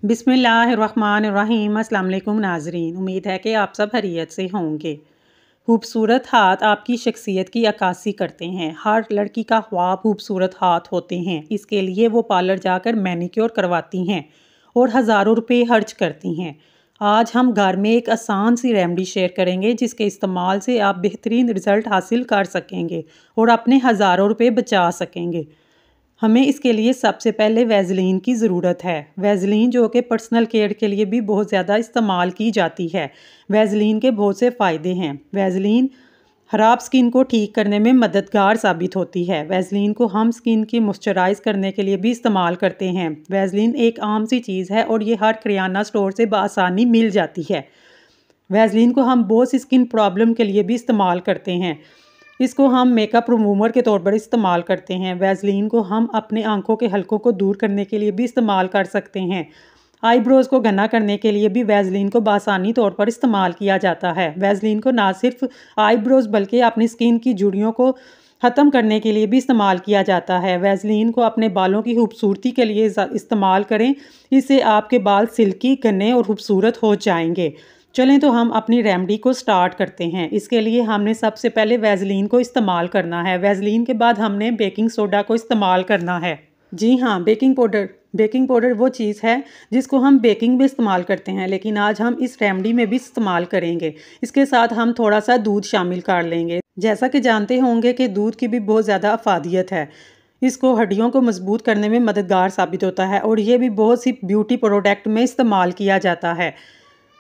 बिस्मिल्लाहिर्रहमानिर्रहीम। अस्सलाम वालेकुम नाज़रीन, उम्मीद है कि आप सब खैरियत से होंगे। खूबसूरत हाथ आपकी शख्सियत की अक्कासी करते हैं। हर लड़की का ख्वाब खूबसूरत हाथ होते हैं। इसके लिए वो पार्लर जाकर मैनिक्योर करवाती हैं और हज़ारों रुपए खर्च करती हैं। आज हम घर में एक आसान सी रेमेडी शेयर करेंगे जिसके इस्तेमाल से आप बेहतरीन रिज़ल्ट हासिल कर सकेंगे और अपने हज़ारों रुपए बचा सकेंगे। हमें इसके लिए सबसे पहले वैज़लीन की ज़रूरत है। वैज़लीन जो कि पर्सनल केयर के लिए भी बहुत ज़्यादा इस्तेमाल की जाती है। वैज़लीन के बहुत से फ़ायदे हैं। वैज़लीन ख़राब स्किन को ठीक करने में मददगार साबित होती है। वैज़लीन को हम स्किन की मॉइस्चराइज़ करने के लिए भी इस्तेमाल करते हैं। वैज़लीन एक आम सी चीज़ है और ये हर किराना स्टोर से बआसानी मिल जाती है। वैज़लीन को हम बहुत सी स्किन प्रॉब्लम के लिए भी इस्तेमाल करते हैं। इसको हम मेकअप रिमूवर के तौर पर इस्तेमाल करते हैं। वैज़लीन को हम अपने आंखों के हलकों को दूर करने के लिए भी इस्तेमाल कर सकते हैं। आईब्रोज़ को घना करने के लिए भी वैज़लीन को बआसानी तौर पर इस्तेमाल किया जाता है। वैज़लीन को ना सिर्फ आईब्रोज़ बल्कि अपनी स्किन की झुर्रियों को ख़त्म करने के लिए भी इस्तेमाल किया जाता है। वैज़लीन को अपने बालों की खूबसूरती के लिए इस्तेमाल करें। इससे आपके बाल सिल्की, घने और खूबसूरत हो जाएंगे। चलें तो हम अपनी रेमेडी को स्टार्ट करते हैं। इसके लिए हमने सबसे पहले वैज़लीन को इस्तेमाल करना है। वैज़लीन के बाद हमने बेकिंग सोडा को इस्तेमाल करना है। जी हाँ, बेकिंग पाउडर वो चीज़ है जिसको हम बेकिंग में इस्तेमाल करते हैं, लेकिन आज हम इस रेमेडी में भी इस्तेमाल करेंगे। इसके साथ हम थोड़ा सा दूध शामिल कर लेंगे। जैसा कि जानते होंगे कि दूध की भी बहुत ज़्यादा अफादियत है। इसको हड्डियों को मजबूत करने में मददगार साबित होता है और ये भी बहुत सी ब्यूटी प्रोडक्ट में इस्तेमाल किया जाता है।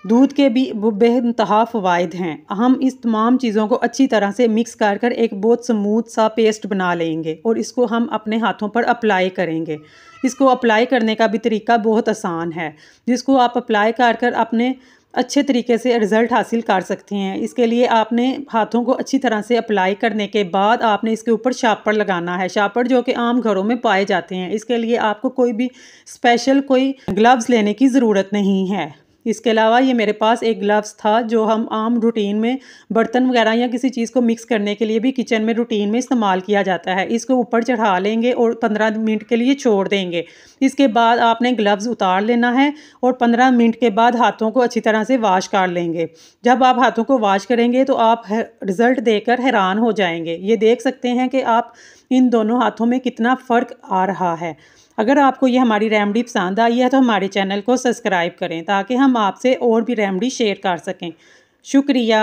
दूध के भी बेइंतहा फ़वाइद हैं। हम इस तमाम चीज़ों को अच्छी तरह से मिक्स कर कर एक बहुत स्मूथ सा पेस्ट बना लेंगे और इसको हम अपने हाथों पर अप्लाई करेंगे। इसको अप्लाई करने का भी तरीका बहुत आसान है, जिसको आप अप्लाई कर कर अपने अच्छे तरीके से रिज़ल्ट हासिल कर सकते हैं। इसके लिए आपने हाथों को अच्छी तरह से अप्लाई करने के बाद आपने इसके ऊपर शापर लगाना है। शापर जो कि आम घरों में पाए जाते हैं। इसके लिए आपको कोई भी स्पेशल कोई ग्लव्स लेने की ज़रूरत नहीं है। इसके अलावा ये मेरे पास एक ग्लव्स था जो हम आम रूटीन में बर्तन वगैरह या किसी चीज़ को मिक्स करने के लिए भी किचन में रूटीन में इस्तेमाल किया जाता है। इसको ऊपर चढ़ा लेंगे और 15 मिनट के लिए छोड़ देंगे। इसके बाद आपने ग्लव्स उतार लेना है और 15 मिनट के बाद हाथों को अच्छी तरह से वॉश कर लेंगे। जब आप हाथों को वॉश करेंगे तो आप रिज़ल्ट देखकर हैरान हो जाएंगे। ये देख सकते हैं कि आप इन दोनों हाथों में कितना फ़र्क आ रहा है। अगर आपको ये हमारी रेमेडी पसंद आई है तो हमारे चैनल को सब्सक्राइब करें ताकि हम आपसे और भी रेमेडी शेयर कर सकें। शुक्रिया।